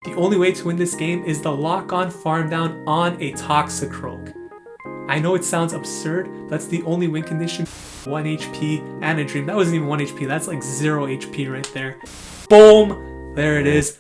The only way to win this game is the lock-on farm down on a Toxicroak. I know it sounds absurd, but that's the only win condition. 1 HP and a dream. That wasn't even 1 HP, that's like 0 HP right there. Boom! There it is.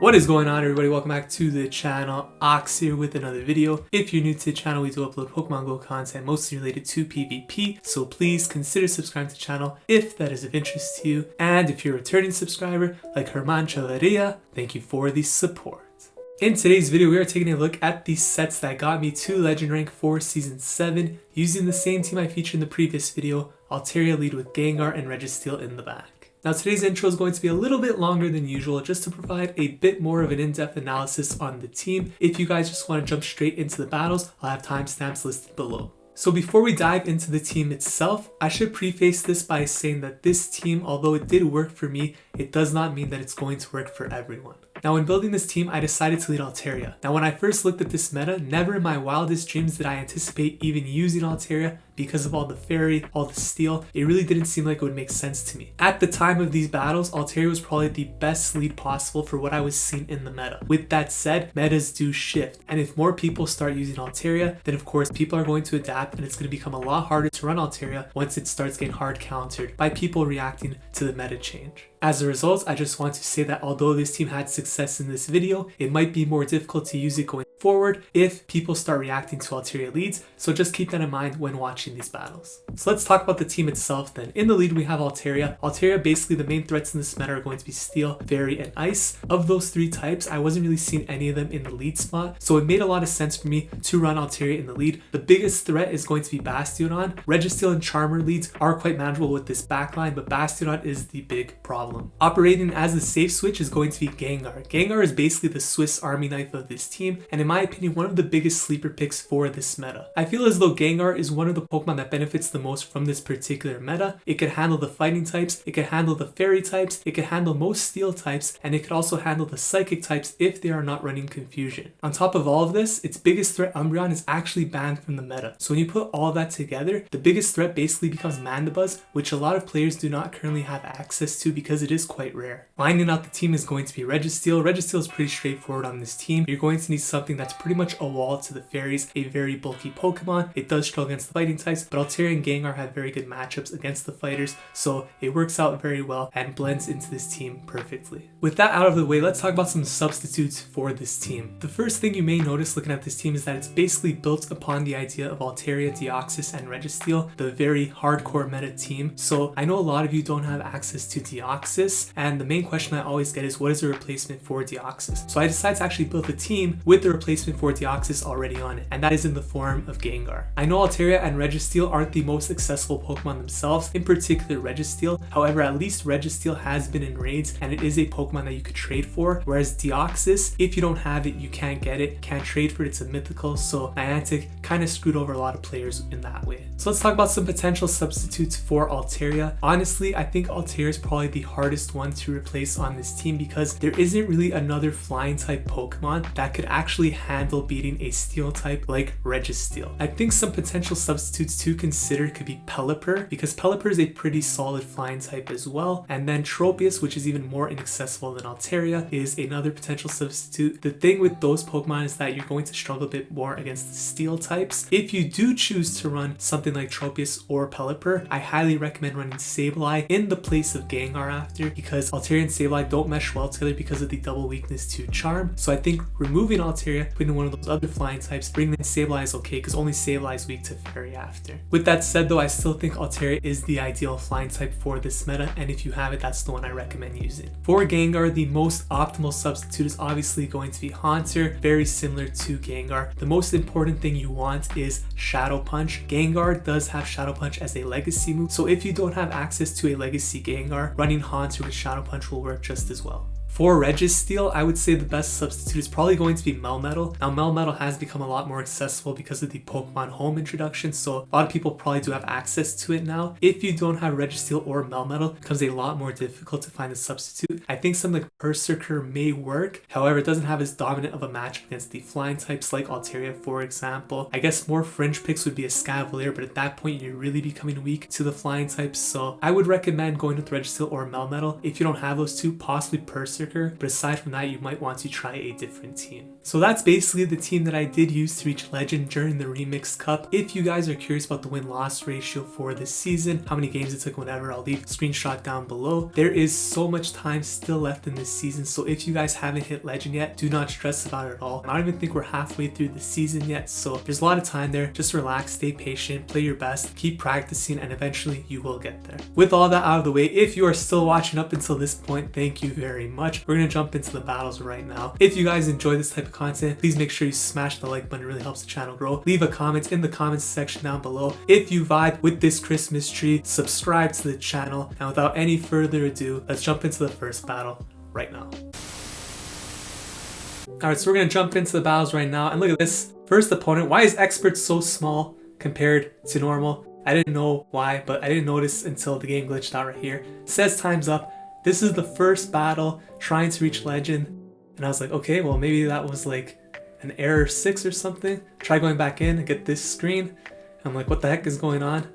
What is going on, everybody? Welcome back to the channel. Ox here with another video. If you're new to the channel, we do upload Pokemon Go content mostly related to PvP, so please consider subscribing to the channel if that is of interest to you. And if you're a returning subscriber like Herman Chalaria, thank you for the support. In today's video, we are taking a look at the sets that got me to Legend Rank 4 Season 7 using the same team I featured in the previous video, Altaria lead with Gengar and Registeel in the back. Now today's intro is going to be a little bit longer than usual just to provide a bit more of an in-depth analysis on the team. If you guys just want to jump straight into the battles, I'll have timestamps listed below. So before we dive into the team itself, I should preface this by saying that this team, although it did work for me, it does not mean that it's going to work for everyone. Now when building this team, I decided to lead Altaria. Now when I first looked at this meta, never in my wildest dreams did I anticipate even using Altaria because of all the fairy, all the steel. It really didn't seem like it would make sense to me. At the time of these battles, Altaria was probably the best lead possible for what I was seeing in the meta. With that said, metas do shift, and if more people start using Altaria, then of course people are going to adapt and it's going to become a lot harder to run Altaria once it starts getting hard countered by people reacting to the meta change. As a result, I just want to say that although this team had success in this video, it might be more difficult to use it going forward if people start reacting to Altaria leads, so just keep that in mind when watching these battles. So let's talk about the team itself then. In the lead we have Altaria. Altaria, basically the main threats in this meta are going to be Steel, Fairy, and Ice. Of those three types, I wasn't really seeing any of them in the lead spot, so it made a lot of sense for me to run Altaria in the lead. The biggest threat is going to be Bastidon. Registeel and Charmer leads are quite manageable with this backline, but Bastidon is the big problem. Operating as the safe switch is going to be Gengar. Gengar is basically the Swiss Army knife of this team, and in my opinion, one of the biggest sleeper picks for this meta. I feel as though Gengar is one of the Pokemon that benefits the most from this particular meta. It can handle the fighting types, it can handle the fairy types, it can handle most steel types, and it can also handle the psychic types if they are not running confusion. On top of all of this, its biggest threat, Umbreon, is actually banned from the meta. So when you put all that together, the biggest threat basically becomes Mandibuzz, which a lot of players do not currently have access to because it is quite rare. Lining out the team is going to be Registeel. Registeel is pretty straightforward on this team. You're going to need something that's pretty much a wall to the fairies, a very bulky Pokemon. It does struggle against the fighting types, but Altaria and Gengar have very good matchups against the fighters, so it works out very well and blends into this team perfectly. With that out of the way, let's talk about some substitutes for this team. The first thing you may notice looking at this team is that it's basically built upon the idea of Altaria, Deoxys, and Registeel, the very hardcore meta team. So I know a lot of you don't have access to Deoxys, and the main question I always get is what is a replacement for Deoxys? So I decided to actually build a team with the replacement for Deoxys already on it, and that is in the form of Gengar. I know Altaria and Registeel aren't the most accessible Pokemon themselves, in particular Registeel. However, at least Registeel has been in raids and it is a Pokemon that you could trade for, whereas Deoxys, if you don't have it, you can't get it, can't trade for it, it's a mythical, so Niantic kind of screwed over a lot of players in that way. So let's talk about some potential substitutes for Altaria. Honestly, I think Altaria is probably the hardest one to replace on this team because there isn't really another flying type Pokemon that could actually handle beating a steel type like Registeel. I think some potential substitutes to consider could be Pelipper, because Pelipper is a pretty solid flying type as well, and then Tropius, which is even more inaccessible than Altaria, is another potential substitute. The thing with those Pokemon is that you're going to struggle a bit more against the steel types. If you do choose to run something like Tropius or Pelipper, I highly recommend running Sableye in the place of Gengar after, because Altaria and Sableye don't mesh well together because of the double weakness to Charm. So I think removing Altaria, putting in one of those other flying types, bringing in Sableye is okay because only Sableye is weak to Fairy after. With that said though, I still think Altaria is the ideal flying type for this meta, and if you have it, that's the one I recommend using. For Gengar, the most optimal substitute is obviously going to be Haunter, very similar to Gengar. The most important thing you want is Shadow Punch. Gengar does have Shadow Punch as a legacy move, so if you don't have access to a legacy Gengar, running Haunter with Shadow Punch will work just as well. For Registeel, I would say the best substitute is probably going to be Melmetal. Now Melmetal has become a lot more accessible because of the Pokemon Home introduction, so a lot of people probably do have access to it now. If you don't have Registeel or Melmetal, it becomes a lot more difficult to find a substitute. I think something like Berserker may work, however it doesn't have as dominant of a match against the flying types like Altaria, for example. I guess more fringe picks would be a Scavalier, but at that point you're really becoming weak to the flying types, so I would recommend going with Registeel or Melmetal. If you don't have those two, possibly Berserker, but aside from that you might want to try a different team. So that's basically the team that I did use to reach Legend during the Remix Cup. If you guys are curious about the win-loss ratio for this season, how many games it took, whatever, I'll leave a screenshot down below. There is so much time still left in this season, so if you guys haven't hit Legend yet, do not stress about it at all. I don't even think we're halfway through the season yet, so there's a lot of time there. Just relax, stay patient, play your best, keep practicing, and eventually you will get there. With all that out of the way, if you are still watching up until this point, thank you very much. We're gonna jump into the battles right now. If you guys enjoy this type of content, please make sure you smash the like button. It really helps the channel grow. Leave a comment in the comments section down below. If you vibe with this Christmas tree, subscribe to the channel. And without any further ado, let's jump into the first battle right now. Alright, so we're gonna jump into the battles right now, and look at this first opponent. Why is Expert so small compared to normal? I didn't know why, but I didn't notice until the game glitched out right here. It says time's up. This is the first battle trying to reach Legend, and I was like, okay, well maybe that was like an error 6 or something. Try going back in and get this screen. I'm like, what the heck is going on?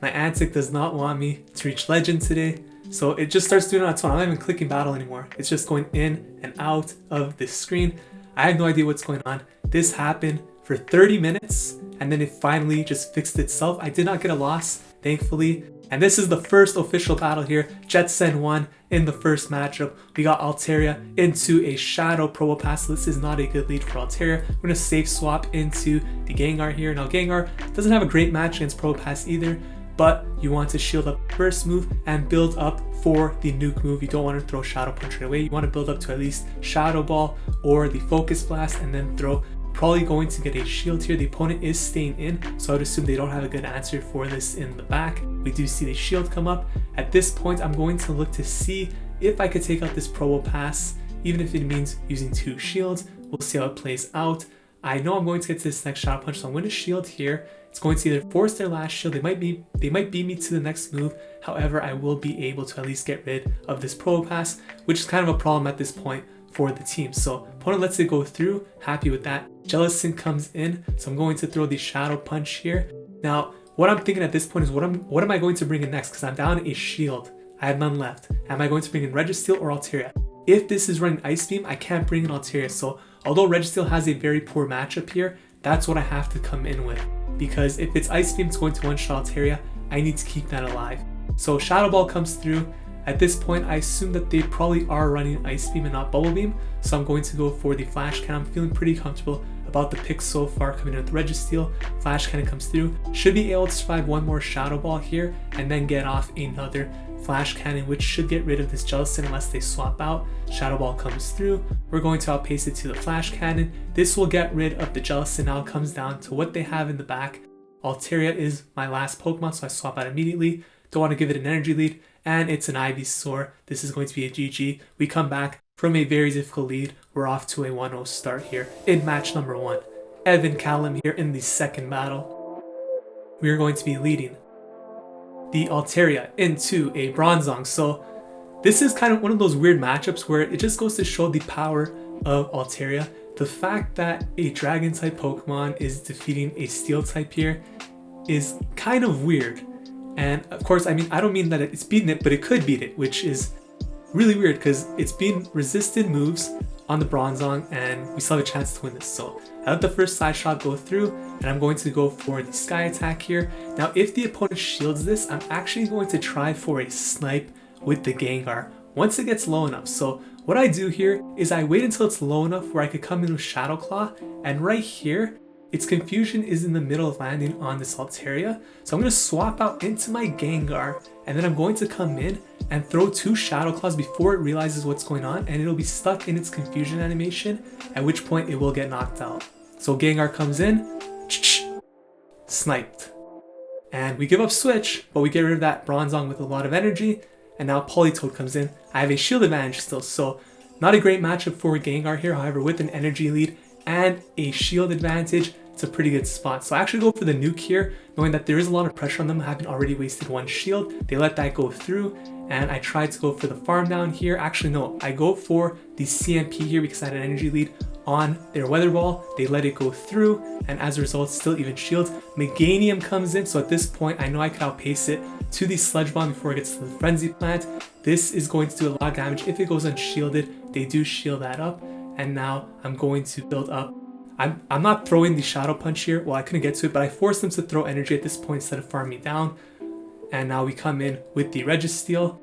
My Antic does not want me to reach Legend today. So it just starts doing it on its own. I'm not even clicking battle anymore. It's just going in and out of this screen. I have no idea what's going on. This happened for 30 minutes and then it finally just fixed itself. I did not get a loss, thankfully. And this is the first official battle here. Jetsen won in the first matchup. We got Altaria into a Shadow Probopass. This is not a good lead for Altaria. We're going to safe swap into the Gengar here. Now Gengar doesn't have a great match against Probopass either, but you want to shield up first move and build up for the nuke move. You don't want to throw Shadow Punch right away. You want to build up to at least Shadow Ball or the Focus Blast and then throw. Probably going to get a shield here. The opponent is staying in, so I would assume they don't have a good answer for this in the back. We do see the shield come up. At this point, I'm going to look to see if I could take out this Probopass, even if it means using 2 shields. We'll see how it plays out. I know I'm going to get to this next Shadow Punch, so I'm going to shield here. It's going to either force their last shield, they might beat me to the next move. However, I will be able to at least get rid of this Probopass, which is kind of a problem at this point for the team. So opponent lets it go through, happy with that. Jellicent comes in, so I'm going to throw the Shadow Punch here. Now, what I'm thinking at this point is what am I going to bring in next? Because I'm down a shield. I have none left. Am I going to bring in Registeel or Altaria? If this is running Ice Beam, I can't bring in Altaria. So although Registeel has a very poor matchup here, that's what I have to come in with. Because if it's Ice Beam, it's going to one-shot Altaria. I need to keep that alive. So Shadow Ball comes through. At this point, I assume that they probably are running Ice Beam and not Bubble Beam, so I'm going to go for the Flash Cannon. I'm feeling pretty comfortable about the pick so far coming in with Registeel. Flash Cannon comes through. Should be able to survive one more Shadow Ball here and then get off another Flash Cannon, which should get rid of this Jellicent unless they swap out. Shadow Ball comes through. We're going to outpace it to the Flash Cannon. This will get rid of the Jellicent. Now it comes down to what they have in the back. Altaria is my last Pokemon, so I swap out immediately. Don't want to give it an energy lead. And it's an Ivysaur. This is going to be a GG. We come back from a very difficult lead. We're off to a 1-0 start here in match number 1. EvanCalum here in the second battle. We are going to be leading the Altaria into a Bronzong. So this is kind of one of those weird matchups where it just goes to show the power of Altaria. The fact that a Dragon type Pokemon is defeating a Steel type here is kind of weird. And of course, I mean, I don't mean that it's beating it, but it could beat it, which is really weird because it's being resisted moves on the Bronzong and we still have a chance to win this. So I let the first side shot go through and I'm going to go for the Sky Attack here. Now, if the opponent shields this, I'm actually going to try for a snipe with the Gengar once it gets low enough. So what I do here is I wait until it's low enough where I could come in with Shadow Claw, and right here, its confusion is in the middle of landing on this Altaria. So I'm going to swap out into my Gengar and then I'm going to come in and throw 2 Shadow Claws before it realizes what's going on, and it'll be stuck in its confusion animation, at which point it will get knocked out. So Gengar comes in, sniped. And we give up Switch, but we get rid of that Bronzong with a lot of energy, and now Politoed comes in. I have a shield advantage still, so Not a great matchup for Gengar here, however, with an energy lead and a shield advantage, it's a pretty good spot. So I actually go for the nuke here, knowing that there is a lot of pressure on them, having already wasted one shield. They let that go through, and I tried to go for the farm down here. Actually, no, I go for the CMP here because I had an energy lead on their weather ball. They let it go through, and as a result, still even shields. Meganium comes in, so at this point, I know I could outpace it to the Sludge Bomb before it gets to the Frenzy Plant. This is going to do a lot of damage. If it goes unshielded, they do shield that up, and now I'm going to build up. I'm not throwing the Shadow Punch here. Well, I couldn't get to it, but I forced them to throw energy at this point instead of farming me down. And now we come in with the Registeel.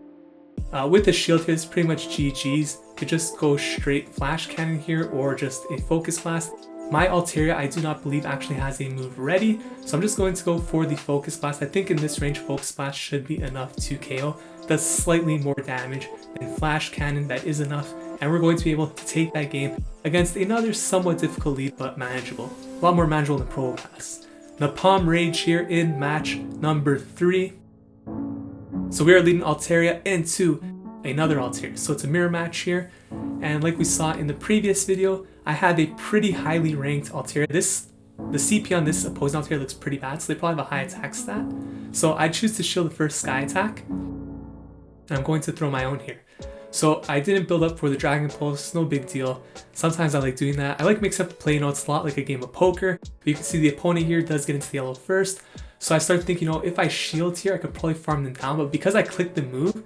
With the shield here, it's pretty much GG's. Could just go straight Flash Cannon here or just a Focus Blast. My Altaria, I do not believe actually has a move ready, so I'm just going to go for the Focus Blast. I think in this range, Focus Blast should be enough to KO. Does slightly more damage than Flash Cannon, that is enough, and we're going to be able to take that game against another somewhat difficult lead, but manageable. A lot more manageable than Probopass. NapalmRage here in match number 3. So we are leading Altaria into another Altaria. So it's a mirror match here, and like we saw in the previous video, I had a pretty highly ranked Altaria. The CP on this opposing Altaria looks pretty bad, so they probably have a high attack stat. So I choose to shield the first Sky attack, and I'm going to throw my own here. So I didn't build up for the Dragon Pulse, no big deal. Sometimes I like doing that. I like mixing up the play, it's a lot like a game of poker. But you can see the opponent here does get into the yellow first. So I started thinking, if I shield here, I could probably farm them down. But because I clicked the move,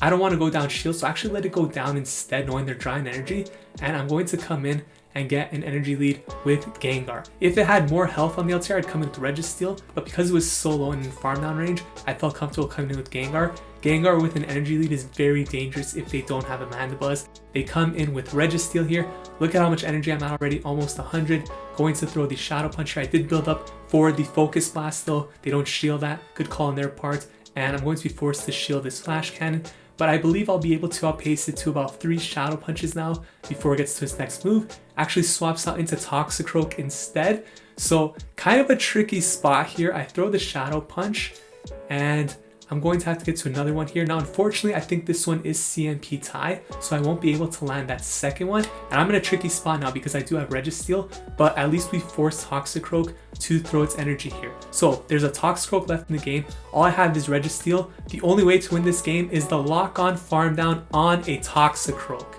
I don't want to go down shield, so I actually let it go down instead, knowing they're drawing energy. And I'm going to come in and get an energy lead with Gengar. If it had more health on the Altaria, I'd come in with Registeel, but because it was so low in farm down range, I felt comfortable coming in with Gengar. Gengar with an energy lead is very dangerous if they don't have a Mandibuzz. They come in with Registeel here. Look at how much energy I'm at already, almost 100. Going to throw the Shadow Punch here. I did build up for the Focus Blast though. They don't shield that. Good call on their part. And I'm going to be forced to shield this Flash Cannon. But I believe I'll be able to outpace it to about 3 Shadow Punches now before it gets to its next move. Actually swaps out into Toxicroak instead. So kind of a tricky spot here. I throw the Shadow Punch and I'm going to have to get to another one here. Now, unfortunately, I think this one is CMP tie, so I won't be able to land that second one. And I'm in a tricky spot now because I do have Registeel, but at least we forced Toxicroak to throw its energy here. So there's a Toxicroak left in the game. All I have is Registeel. The only way to win this game is the lock-on farm down on a Toxicroak.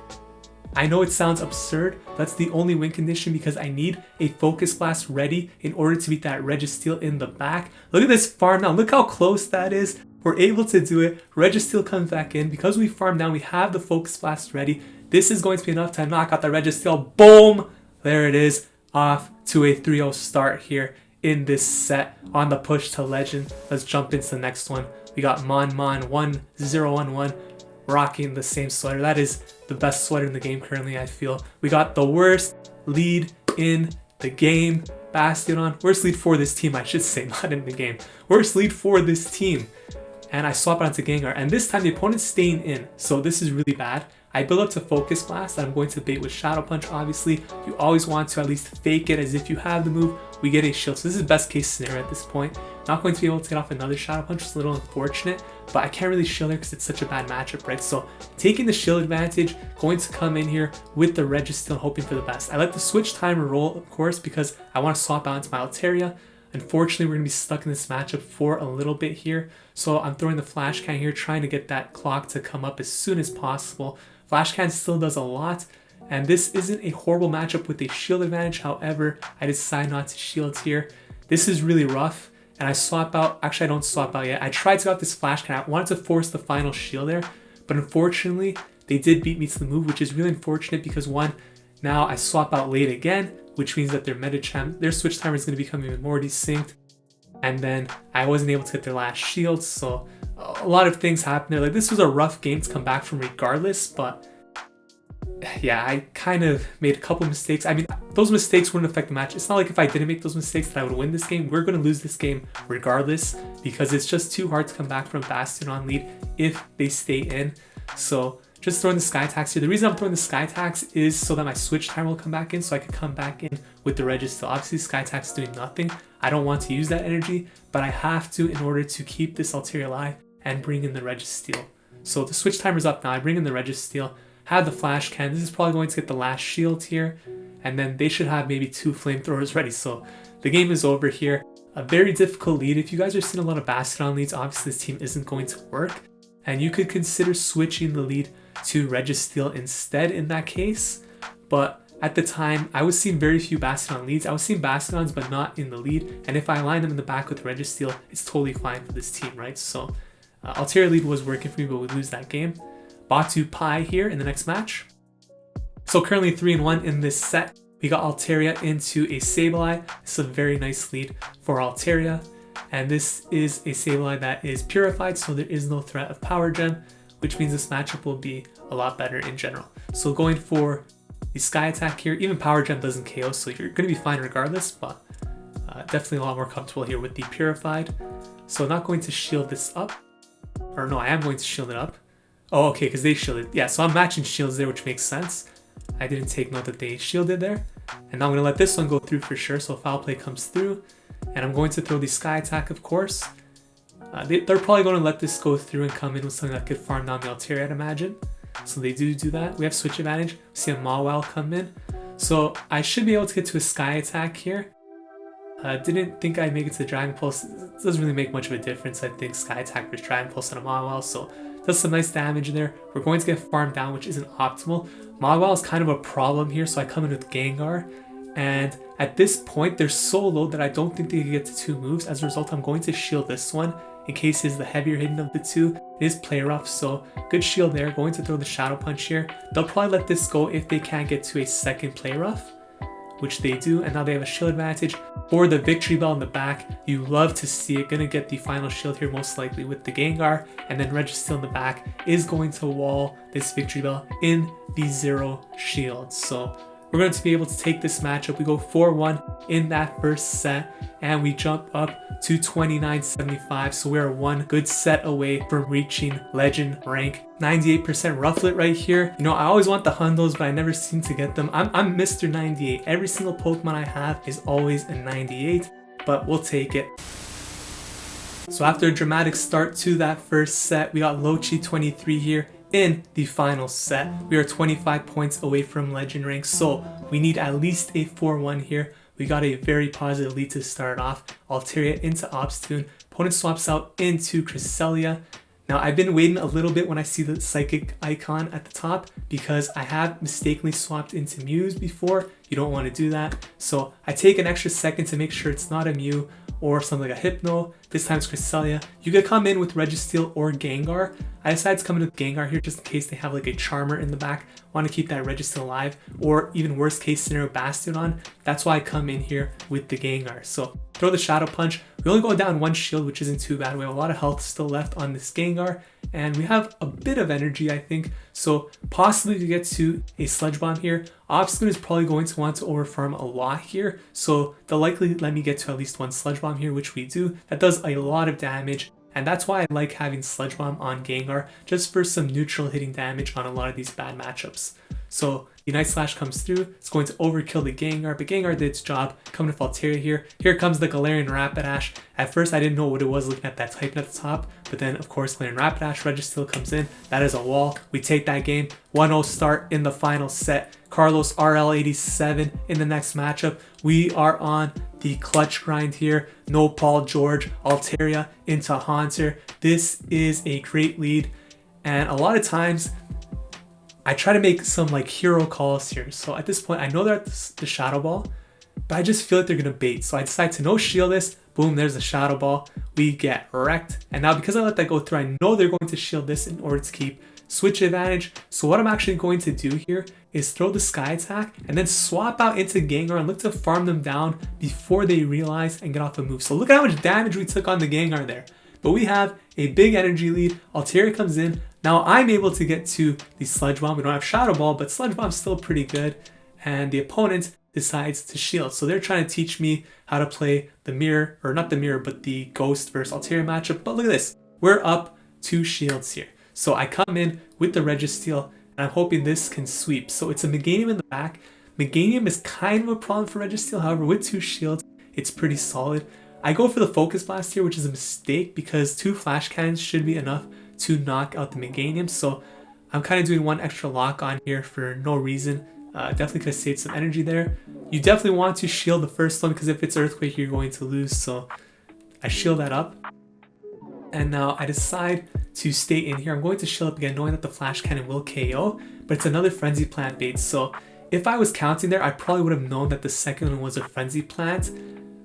I know it sounds absurd, but that's the only win condition because I need a Focus Blast ready in order to beat that Registeel in the back. Look at this farm down. Look how close that is. We're able to do it. Registeel comes back in. Because we farm down, we have the Focus Blast ready. This is going to be enough to knock out the Registeel. Boom! There it is. Off to a 3-0 start here in this set on the push to Legend. Let's jump into the next one. We got Mon 1011 rocking the same sweater. That is the best sweater in the game currently, I feel. We got the worst lead in the game. Bastidon. Worst lead for this team, I should say, not in the game. Worst lead for this team. And I swap it onto Gengar, and this time the opponent's staying in, so this is really bad. I build up to Focus Blast, and I'm going to bait with Shadow Punch, obviously. You always want to at least fake it as if you have the move. We get a shield, so this is best case scenario at this point. Not going to be able to get off another Shadow Punch, it's a little unfortunate, but I can't really shield her because it's such a bad matchup, right? So taking the shield advantage, going to come in here with the Registeel, hoping for the best. I let the switch timer roll, of course, because I want to swap out into my Altaria. Unfortunately, we're going to be stuck in this matchup for a little bit here. So I'm throwing the Flash Can here, trying to get that clock to come up as soon as possible. Flash Can still does a lot. And this isn't a horrible matchup with a shield advantage. However, I decide not to shield here. This is really rough. And I swap out. Actually, I don't swap out yet. I tried to get this Flash Can. I wanted to force the final shield there. But unfortunately, they did beat me to the move, which is really unfortunate because one, now I swap out late again, which means that their Medicham, their switch timer is going to become even more desynced. And then I wasn't able to get their last shield, so a lot of things happened there. Like, this was a rough game to come back from regardless, but yeah, I kind of made a couple mistakes. I mean, those mistakes wouldn't affect the match. It's not like if I didn't make those mistakes that I would win this game. We're going to lose this game regardless because it's just too hard to come back from Bastidon lead if they stay in. So just throwing the Sky Tax here. The reason I'm throwing the Sky Tax is so that my switch timer will come back in, so I can come back in with the Registeel. Obviously, Sky Tax is doing nothing. I don't want to use that energy, but I have to in order to keep this Altaria alive and bring in the Registeel. So the switch timer's up now. I bring in the Registeel. have the Flash Cannon. This is probably going to get the last shield here, and then they should have maybe 2 flamethrowers ready. So the game is over here. A very difficult lead. If you guys are seeing a lot of Bastidon leads, obviously this team isn't going to work, and you could consider switching the lead to Registeel instead in that case. But at the time, I was seeing very few Bastidon leads. I was seeing Bastidons, but not in the lead. And if I align them in the back with Registeel, it's totally fine for this team, right? So Altaria lead was working for me, but we lose that game. Bottupii here in the next match. So currently 3-1 in this set. We got Altaria into a Sableye. This is a very nice lead for Altaria. And this is a Sableye that is purified, so there is no threat of Power Gem, which means this matchup will be a lot better in general. So going for the Sky Attack here, even Power Gem doesn't KO, so you're going to be fine regardless, but definitely a lot more comfortable here with the Purified. So not going to shield this up. Or no, I am going to shield it up. Oh, okay, because they shielded. Yeah, so I'm matching shields there, which makes sense. I didn't take note that they shielded there. And now I'm going to let this one go through for sure, so Foul Play comes through. And I'm going to throw the Sky Attack, of course. They're probably going to let this go through and come in with something that could farm down the Altaria, I'd imagine. So they do that. We have switch advantage. We see a Mawile come in. So I should be able to get to a Sky Attack here. Didn't think I'd make it to the Dragon Pulse. It doesn't really make much of a difference. I think Sky Attack versus Dragon Pulse and a Mawile. So does some nice damage there. We're going to get farmed down, which isn't optimal. Mawile is kind of a problem here. So I come in with Gengar. And at this point, they're so low that I don't think they can get to 2 moves. As a result, I'm going to shield this one in case he's the heavier hitting of the 2. It is play rough, so good shield there. Going to throw the Shadow Punch here. They'll probably let this go if they can't get to a second play rough, which they do, and now they have a shield advantage. For the Victreebel in the back, you love to see it. Gonna get the final shield here most likely with the Gengar, and then Registeel in the back is going to wall this Victreebel in the 0 shield. So we're going to be able to take this matchup. We go 4-1 in that first set, and we jump up to 29.75. So we are 1 good set away from reaching Legend rank. 98% Rufflet right here. You know, I always want the Hundos, but I never seem to get them. I'm Mr. 98. Every single Pokemon I have is always a 98, but we'll take it. So after a dramatic start to that first set, we got Lochi 23 here. In the final set, we are 25 points away from Legend rank, so we need at least a 4-1 here. We got a very positive lead to start off. Altaria into Obstagoon. Opponent swaps out into Cresselia. Now, I've been waiting a little bit when I see the Psychic icon at the top because I have mistakenly swapped into Mews before. You don't want to do that. So I take an extra second to make sure it's not a Mew or something like a Hypno. This time it's Cresselia. You could come in with Registeel or Gengar. I decided to come in with Gengar here just in case they have like a Charmer in the back. Want to keep that Registeel alive, or even worst case scenario Bastidon. That's why I come in here with the Gengar. So throw the Shadow Punch. We only go down 1 shield, which isn't too bad. We have a lot of health still left on this Gengar, and we have a bit of energy, I think. So possibly to get to a Sludge Bomb here. Obstagoon is probably going to want to overfarm a lot here, so they'll likely let me get to at least 1 Sludge Bomb here, which we do. That does a lot of damage, and that's why I like having Sludge Bomb on Gengar, just for some neutral hitting damage on a lot of these bad matchups. So the Night Slash comes through. It's going to overkill the Gengar, but Gengar did its job. Coming to Altaria here. Here comes the Galarian Rapidash. At first, I didn't know what it was looking at that type at the top, but then, of course, Galarian Rapidash, Registeel comes in. That is a wall. We take that game. 1-0 start in the final set. Carlos RL87 in the next matchup. We are on the clutch grind here. No Paul George, Altaria into Haunter. This is a great lead, and a lot of times I try to make some like hero calls here. So at this point, I know they're at the Shadow Ball, but I just feel like they're gonna bait. So I decide to no shield this. Boom, there's the Shadow Ball. We get wrecked. And now because I let that go through, I know they're going to shield this in order to keep switch advantage. So what I'm actually going to do here is throw the Sky Attack and then swap out into Gengar and look to farm them down before they realize and get off the move. So look at how much damage we took on the Gengar there. But we have a big energy lead. Altaria comes in. Now I'm able to get to the Sludge Bomb. We don't have Shadow Ball, but Sludge Bomb's still pretty good. And the opponent decides to shield. So they're trying to teach me how to play the mirror, or not the mirror, but the Ghost versus Altaria matchup. But look at this. We're up 2 shields here. So I come in with the Registeel, and I'm hoping this can sweep. So it's a Meganium in the back. Meganium is kind of a problem for Registeel. However, with 2 shields, it's pretty solid. I go for the Focus Blast here, which is a mistake because 2 Flash Cannons should be enough to knock out the Meganium. So I'm kind of doing one extra lock on here for no reason. Definitely could have saved some energy there. You definitely want to shield the first one because if it's Earthquake, you're going to lose. So I shield that up. And now I decide to stay in here. I'm going to shield up again, knowing that the Flash Cannon will KO, but it's another Frenzy Plant bait. So if I was counting there, I probably would have known that the second one was a Frenzy Plant,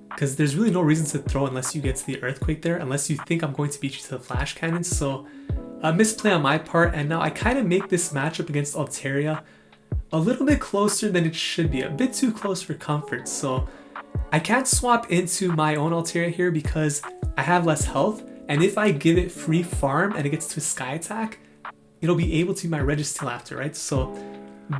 because there's really no reason to throw unless you get to the Earthquake there, unless you think I'm going to beat you to the Flash Cannon. So a misplay on my part, and now I kind of make this matchup against Altaria a little bit closer than it should be, a bit too close for comfort. So I can't swap into my own Altaria here because I have less health, and if I give it free farm and it gets to a Sky Attack, it'll be able to be my Registeel after, right? So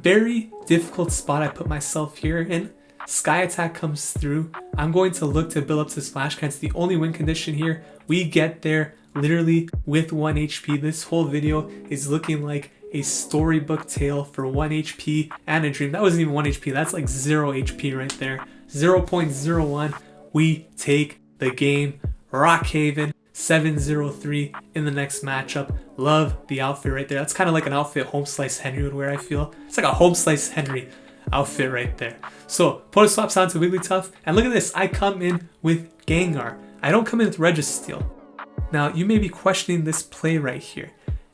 very difficult spot I put myself here in. Sky Attack comes through. I'm going to look to build up to this Flash Cannon. It's the only win condition here. We get there literally with 1 HP. This whole video is looking like a storybook tale for 1 HP and a dream. That wasn't even 1 HP. That's like 0 HP right there. 0.01. We take the game. Rockhaven 7-0-3 in the next matchup. Love the outfit right there. That's kind of like an outfit Home Slice Henry would wear, I feel. It's like a Home Slice Henry outfit right there. So opponent swaps on to Wigglytuff, and look at this, I come in with Gengar. I don't come in with Registeel. Now you may be questioning this play right here,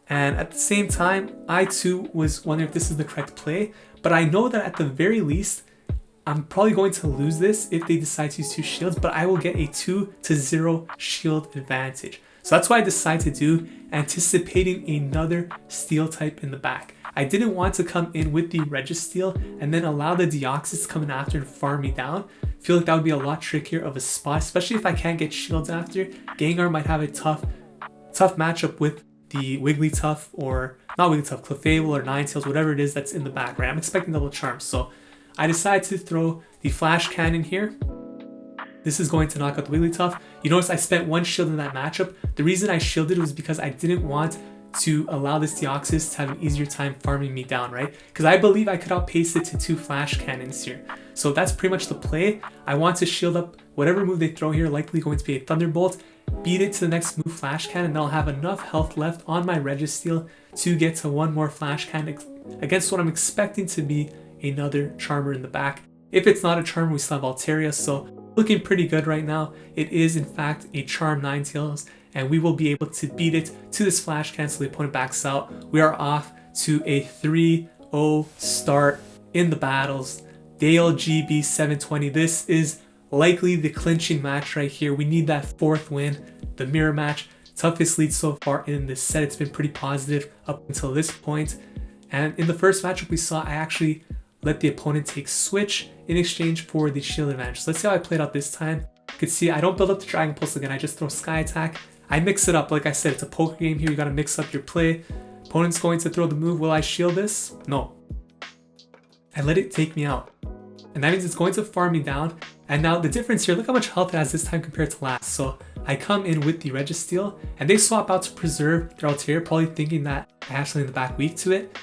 and at the same time I too was wondering if this is the correct play, but I know that at the very least I'm probably going to lose this if they decide to use 2 shields, but I will get a 2-0 shield advantage. So that's what I decided to do, anticipating another steel type in the back. I didn't want to come in with the Registeel and then allow the Deoxys to come in after and farm me down. I feel like that would be a lot trickier of a spot, especially if I can't get shields after. Gengar might have a tough matchup with the Wigglytuff, or not Wigglytuff, Clefable or Ninetales, whatever it is that's in the back, right? I'm expecting double charm, so I decided to throw the Flash Cannon here. This is going to knock out the Wigglytuff. You notice I spent 1 shield in that matchup. The reason I shielded was because I didn't want to allow this Deoxys to have an easier time farming me down, right? Because I believe I could outpace it to 2 Flash Cannons here. So that's pretty much the play. I want to shield up whatever move they throw here, likely going to be a Thunderbolt, beat it to the next move, Flash Cannon, and then I'll have enough health left on my Registeel to get to 1 more Flash Cannon against what I'm expecting to be another Charmer in the back. If it's not a Charmer, we still have Altaria, so looking pretty good right now. It is in fact a Charm Ninetales, and we will be able to beat it to this Flash Cannon so the opponent backs out. We are off to a 3-0 start in the battles. Dale GB 720. This is likely the clinching match right here. We need that 4th win, the mirror match. Toughest lead so far in this set. It's been pretty positive up until this point. And in the first matchup we saw, I actually let the opponent take switch in exchange for the shield advantage. So let's see how I played out this time. You can see I don't build up the Dragon Pulse again. I just throw Sky Attack. I mix it up. Like I said, it's a poker game here. You got to mix up your play. Opponent's going to throw the move. Will I shield this? No. I let it take me out. And that means it's going to farm me down. And now the difference here, look how much health it has this time compared to last. So I come in with the Registeel, and they swap out to preserve their Altaria, probably thinking that I have something in the back weak to it.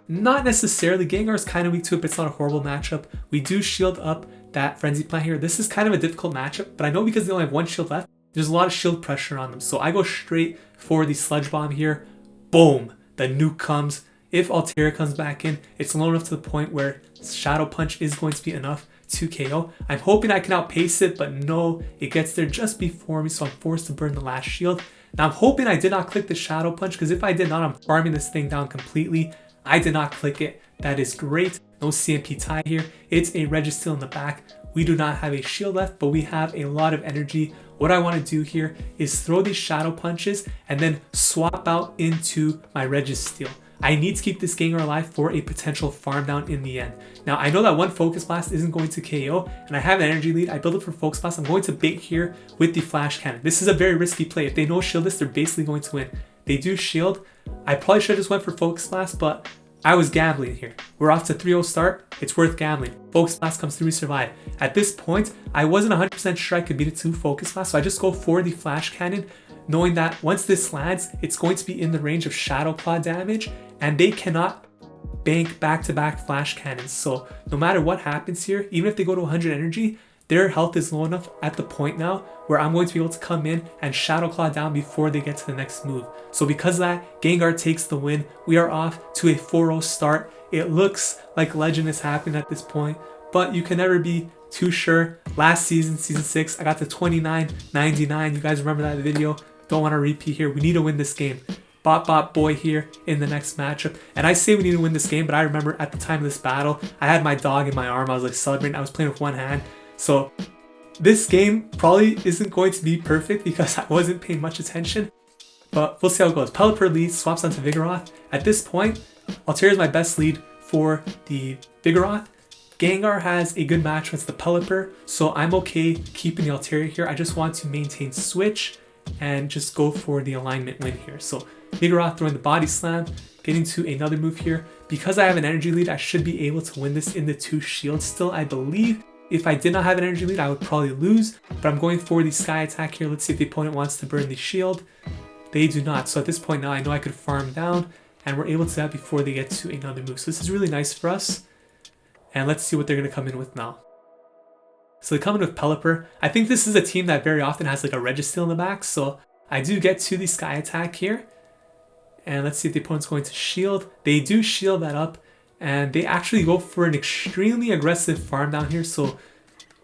Not necessarily. Gengar is kind of weak to it, but it's not a horrible matchup. We do shield up that Frenzy Plant here. This is kind of a difficult matchup, but I know because they only have 1 shield left, there's a lot of shield pressure on them. So I go straight for the Sludge Bomb here. Boom! The nuke comes. If Altaria comes back in, it's low enough to the point where Shadow Punch is going to be enough to KO. I'm hoping I can outpace it, but no, it gets there just before me, so I'm forced to burn the last shield. Now I'm hoping I did not click the Shadow Punch, because if I did not, I'm farming this thing down completely. I did not click it. That is great. No CMP tie here. It's a Registeel in the back. We do not have a shield left, but we have a lot of energy. What I want to do here is throw these Shadow Punches and then swap out into my Registeel. I need to keep this Gengar alive for a potential farm down in the end. Now, I know that 1 Focus Blast isn't going to KO, and I have an energy lead. I build it for Focus Blast. I'm going to bait here with the Flash Cannon. This is a very risky play. If they no shield this, they're basically going to win. They do shield. I probably should have just went for Focus Blast, but I was gambling here. We're off to 3-0 start. It's worth gambling. Focus Blast comes through, we survive. At this point, I wasn't 100% sure I could beat it to Focus Blast, so I just go for the Flash Cannon, knowing that once this lands, it's going to be in the range of Shadow Claw damage, and they cannot bank back-to-back Flash Cannons. So no matter what happens here, even if they go to 100 energy, their health is low enough at the point now where I'm going to be able to come in and Shadow Claw down before they get to the next move. So because of that, Gengar takes the win. We are off to a 4-0 start. It looks like legend is happening at this point, but you can never be too sure. Last season, season 6, I got to 29-99. You guys remember that video? Don't want to repeat here. We need to win this game. Bobbotboy here in the next matchup. And I say we need to win this game, but I remember at the time of this battle, I had my dog in my arm. I was like celebrating. I was playing with one hand. So this game probably isn't going to be perfect because I wasn't paying much attention. But we'll see how it goes. Pelipper leads, swaps onto Vigoroth. At this point, Altaria is my best lead for the Vigoroth. Gengar has a good match against the Pelipper, so I'm okay keeping the Altaria here. I just want to maintain switch and just go for the alignment win here. So Vigoroth throwing the body slam, getting to another move here. Because I have an energy lead, I should be able to win this in the 2 shields still, I believe. If I did not have an energy lead, I would probably lose, but I'm going for the sky attack here. Let's see if the opponent wants to burn the shield. They do not. So at this point now, I know I could farm down, and we're able to do that before they get to another move. So this is really nice for us. And let's see what they're going to come in with now. So they come in with Pelipper. I think this is a team that very often has like a Registeel in the back. So I do get to the sky attack here. And let's see if the opponent's going to shield. They do shield that up. And they actually go for an extremely aggressive farm down here. So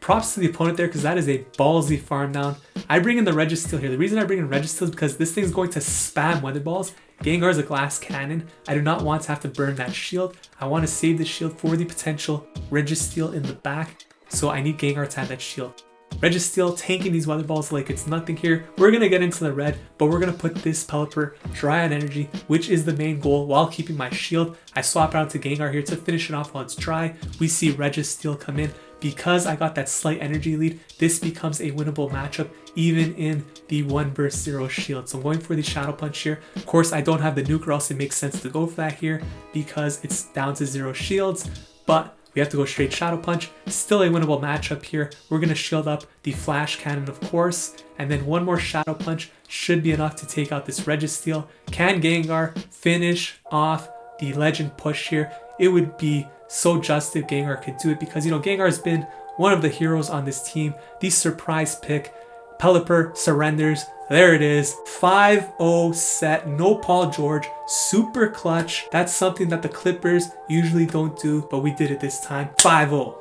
props to the opponent there because that is a ballsy farm down. I bring in the Registeel here. The reason I bring in Registeel is because this thing's going to spam Weather Balls. Gengar is a glass cannon. I do not want to have to burn that shield. I want to save the shield for the potential Registeel in the back. So I need Gengar to have that shield. Registeel tanking these Weather Balls like it's nothing here. We're going to get into the red, but we're going to put this Pelipper dry on energy, which is the main goal while keeping my shield. I swap out to Gengar here to finish it off while it's dry. We see Registeel come in. Because I got that slight energy lead, this becomes a winnable matchup even in the 1 vs 0 shield. So I'm going for the Shadow Punch here. Of course, I don't have the nuke or else it makes sense to go for that here because it's down to 0 shields, but we have to go straight Shadow Punch. Still a winnable matchup here. We're going to shield up the Flash Cannon, of course, and then one more Shadow Punch should be enough to take out this Registeel. Can Gengar finish off the Legend push here? It would be so just if Gengar could do it because, you know, Gengar has been one of the heroes on this team. The surprise pick. Pelipper surrenders. There it is. 5-0 set. No Paul George. Super clutch. That's something that the Clippers usually don't do, but we did it this time. 5-0.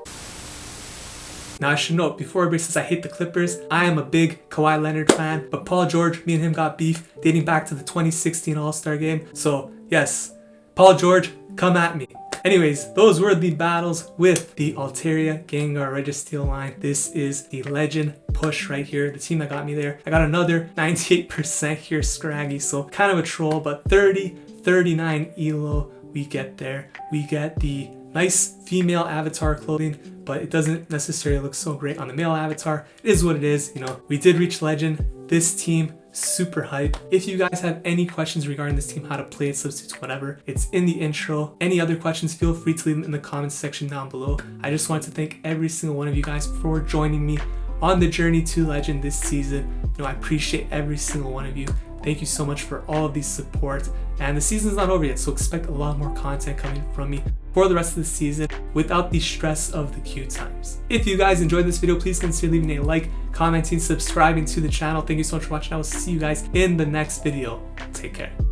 Now I should note, before everybody says I hate the Clippers, I am a big Kawhi Leonard fan, but Paul George, me and him got beef dating back to the 2016 All-Star game. So yes, Paul George, come at me. Anyways, those were the battles with the Altaria, Gengar, Registeel line. This is the legend push right here, the team that got me there. I got another 98% here, Scraggy, so kind of a troll, but 30-39 elo, we get there. We get the nice female avatar clothing, but it doesn't necessarily look so great on the male avatar. It is what it is, you know. We did reach legend. This team, super hype. If you guys have any questions regarding this team, how to play it, substitutes, whatever, it's in the intro. Any other questions, feel free to leave them in the comments section down below. I just want to thank every single one of you guys for joining me on the journey to legend this season. You know, I appreciate every single one of you. Thank you so much for all of the support. And the season's not over yet, so expect a lot more content coming from me for the rest of the season without the stress of the queue times. If you guys enjoyed this video, please consider leaving a like, commenting, subscribing to the channel. Thank you so much for watching. I will see you guys in the next video. Take care.